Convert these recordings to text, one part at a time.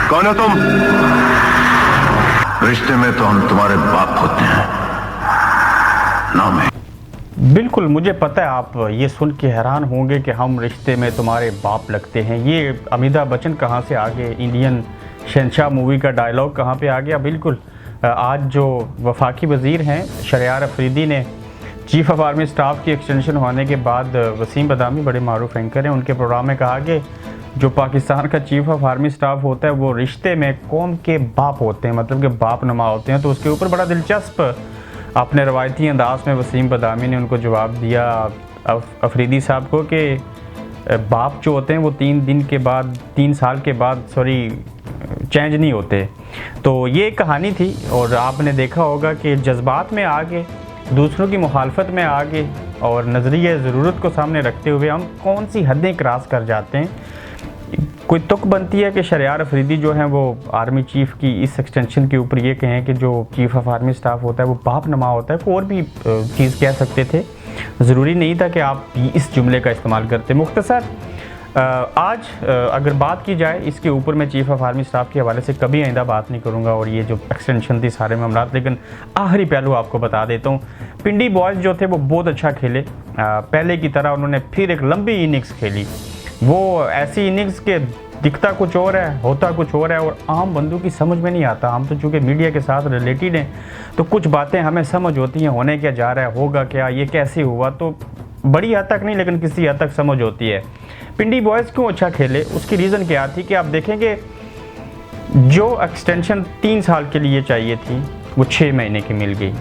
कौन हो तुम? रिश्ते में तो हम तुम्हारे बाप होते हैं, नाम है। बिल्कुल, मुझे पता है आप ये सुन के हैरान होंगे कि हम रिश्ते में तुम्हारे बाप लगते हैं। ये अमिताभ बच्चन कहाँ से आ गए? इंडियन शहंशाह मूवी का डायलॉग कहाँ पे आ गया? बिल्कुल, आज जो वफाकी वज़ीर हैं शहरयार अफरीदी ने चीफ़ ऑफ आर्मी स्टाफ की एक्सटेंशन होने के बाद, वसीम बदामी बड़े मारूफ एंकर हैं, उनके प्रोग्राम में कहा कि जो पाकिस्तान का चीफ़ ऑफ आर्मी स्टाफ होता है वो रिश्ते में कौम के बाप होते हैं, मतलब कि बाप नमा होते हैं। तो उसके ऊपर बड़ा दिलचस्प अपने रवायती अंदाज में वसीम बदामी ने उनको जवाब दिया अफरीदी साहब को कि बाप जो होते हैं वो 3 साल के बाद चेंज नहीं होते। तो ये कहानी थी और आपने देखा होगा कि जज्बात में आगे, दूसरों की मुखालफत में आगे और नज़रिए ज़रूरत को सामने रखते हुए हम कौन सी हदें क्रॉस कर जाते हैं। कोई तुक बनती है कि शहरयार अफरीदी जो हैं वो आर्मी चीफ़ की इस एक्सटेंशन के ऊपर ये कहें कि जो चीफ़ ऑफ आर्मी स्टाफ होता है वो बाप नमा होता है। कोई और भी चीज़ कह सकते थे, ज़रूरी नहीं था कि आप इस जुमले का इस्तेमाल करते। मुख्तसर आज अगर बात की जाए इसके ऊपर, मैं चीफ़ ऑफ आर्मी स्टाफ के हवाले से कभी आइंदा बात नहीं करूँगा और ये जो एक्सटेंशन थी सारे मामलात, लेकिन आखिरी पहलू आपको बता देता हूँ। पिंडी बॉयज़ जो थे वो बहुत अच्छा खेले, पहले की तरह उन्होंने फिर एक लंबी इनिंग्स खेली। वो ऐसी इनिंग्स के दिखता कुछ और है, होता कुछ और है और आम बंदों की समझ में नहीं आता। हम तो चूँकि मीडिया के साथ रिलेटेड हैं तो कुछ बातें हमें समझ होती हैं, होने क्या जा रहा है, होगा क्या, ये कैसे हुआ, तो बड़ी हद तक नहीं लेकिन किसी हद तक समझ होती है। पिंडी बॉयज़ क्यों अच्छा खेले, उसकी रीज़न क्या थी कि आप देखेंगे जो एक्सटेंशन 3 साल के लिए चाहिए थी वो 6 महीने की मिल गई,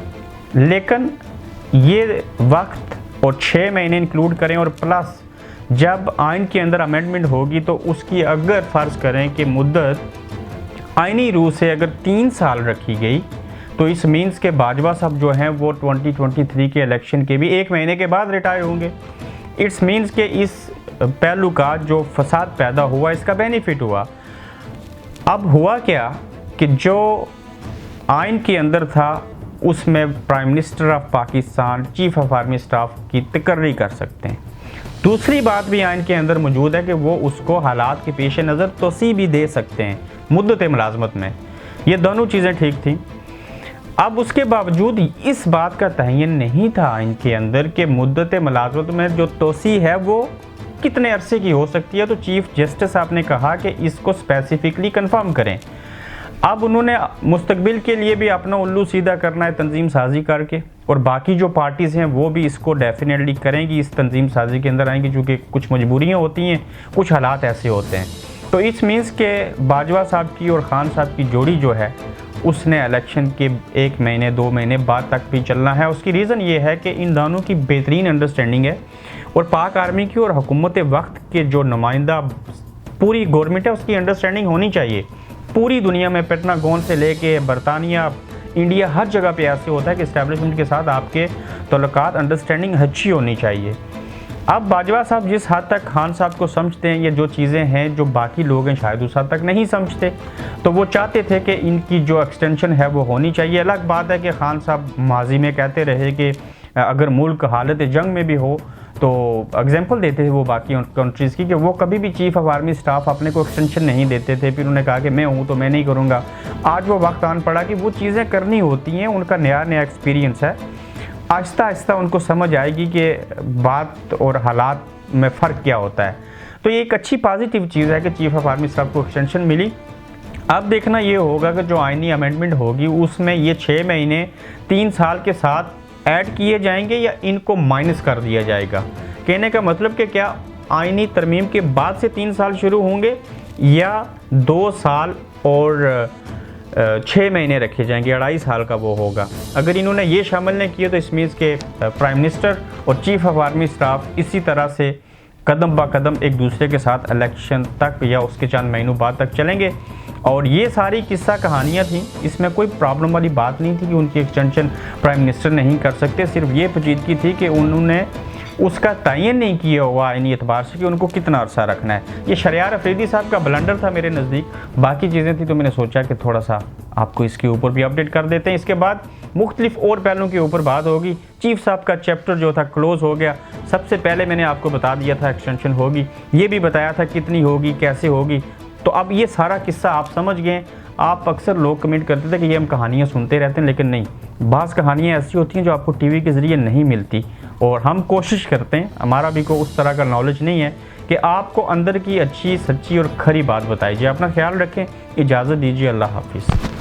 लेकिन ये वक्त और 6 महीने इंक्लूड करें और प्लस जब आइन के अंदर अमेंडमेंट होगी तो उसकी अगर फ़र्ज़ करें कि मुद्दत आइनी रूह से अगर 3 साल रखी गई तो इस मीन्स के बाजवा साहब जो हैं वो 2023 के इलेक्शन के भी 1 महीने के बाद रिटायर होंगे। इट्स मीन्स के इस पहलू का जो फसाद पैदा हुआ इसका बेनिफिट हुआ। अब हुआ क्या कि जो आइन के अंदर था उसमें prime minister of Pakistan chief of army staff की तकर्री कर सकते हैं। दूसरी बात भी आइन के अंदर मौजूद है कि वो उसको हालात के पेश नज़र तोसी भी दे सकते हैं मुद्दत मुलाजमत में। ये दोनों चीज़ें ठीक थी। अब उसके बावजूद इस बात का तयन नहीं था आइन के अंदर कि मुद्दत मुलाजमत में जो तोसी है वो कितने अरसे की हो सकती है। तो चीफ जस्टिस साहब ने कहा कि इसको स्पेसिफिकली कंफर्म करें। अब उन्होंने मुस्तकबिल के लिए भी अपना उल्लू सीधा करना है तंजीम साजी करके, और बाकी जो पार्टीज़ हैं वो भी इसको डेफिनेटली करेंगी, इस तंजीम साजी के अंदर आएंगी, क्योंकि कुछ मजबूरियाँ होती हैं, कुछ हालात ऐसे होते हैं। तो इस मीन्स के बाजवा साहब की और ख़ान साहब की जोड़ी जो है उसने इलेक्शन के 1 महीने 2 महीने बाद तक भी चलना है। उसकी रीज़न ये है कि इन दोनों की बेहतरीन अंडरस्टैंडिंग है और पाक आर्मी की और हुकूमत वक्त के जो नुमाइंदा पूरी गवर्नमेंट है उसकी अंडरस्टैंडिंग होनी चाहिए। पूरी दुनिया में पेंटागन से लेके बरतानिया, इंडिया, हर जगह पे ऐसे होता है कि इस्टेब्लिशमेंट के साथ आपके तल्लुकात अंडरस्टैंडिंग अच्छी होनी चाहिए। अब बाजवा साहब जिस हद तक खान साहब को समझते हैं, ये जो चीज़ें हैं जो बाकी लोग हैं शायद उस हद तक नहीं समझते, तो वो चाहते थे कि इनकी जो एक्सटेंशन है वो होनी चाहिए। अलग बात है कि खान साहब माजी में कहते रहे कि अगर मुल्क हालत जंग में भी हो तो एग्जांपल देते थे वो बाकी कंट्रीज़ की कि वो कभी भी चीफ़ ऑफ आर्मी स्टाफ अपने को एक्सटेंशन नहीं देते थे। फिर उन्होंने कहा कि मैं हूँ तो मैं नहीं करूँगा। आज वो वक्त आन पड़ा कि वो चीज़ें करनी होती हैं, उनका नया एक्सपीरियंस है, आहिस्ता आहिस्ता उनको समझ आएगी कि बात और हालात में फ़र्क क्या होता है। तो ये एक अच्छी पॉजिटिव चीज़ है कि चीफ़ ऑफ आर्मी स्टाफ को एक्सटेंशन मिली। अब देखना ये होगा कि जो आइनी अमेंडमेंट होगी उसमें ये 6 महीने 3 साल के साथ ऐड किए जाएंगे या इनको माइनस कर दिया जाएगा। कहने का मतलब कि क्या आइनी तरमीम के बाद से 3 साल शुरू होंगे या 2 साल और 6 महीने रखे जाएंगे, 2.5 साल का वो होगा। अगर इन्होंने ये शामिल नहीं किया तो इस मीन्स के प्राइम मिनिस्टर और चीफ़ ऑफ आर्मी स्टाफ इसी तरह से कदम ब कदम एक दूसरे के साथ इलेक्शन तक या उसके चंद महीनों बाद तक चलेंगे। और ये सारी किस्सा कहानियाँ थी, इसमें कोई प्रॉब्लम वाली बात नहीं थी कि उनकी एक्सटेंशन प्राइम मिनिस्टर नहीं कर सकते। सिर्फ ये पेचीदगी थी कि उन्होंने उसका तयन नहीं किया हुआ आइनी एतबार से कि उनको कितना अरसा रखना है। ये शहरयार अफरीदी साहब का ब्लंडर था मेरे नज़दीक, बाकी चीज़ें थी तो मैंने सोचा कि थोड़ा सा आपको इसके ऊपर भी अपडेट कर देते हैं। इसके बाद मुख्तलिफ और पहलुओं के ऊपर बात होगी। चीफ साहब का चैप्टर जो था क्लोज़ हो गया। सबसे पहले मैंने आपको बता दिया था एक्सटेंशन होगी, ये भी बताया था कितनी होगी, कैसे होगी। तो अब ये सारा किस्सा आप समझ गए। आप अक्सर लोग कमेंट करते थे कि ये हम कहानियाँ सुनते रहते हैं, लेकिन नहीं, बाज़ कहानियाँ ऐसी होती हैं जो आपको टीवी के ज़रिए नहीं मिलती। और हम कोशिश करते हैं, हमारा भी कोई उस तरह का नॉलेज नहीं है कि आपको अंदर की अच्छी सच्ची और खरी बात बताई जाए। अपना ख्याल रखें, इजाज़त दीजिए, अल्लाह हाफिज़।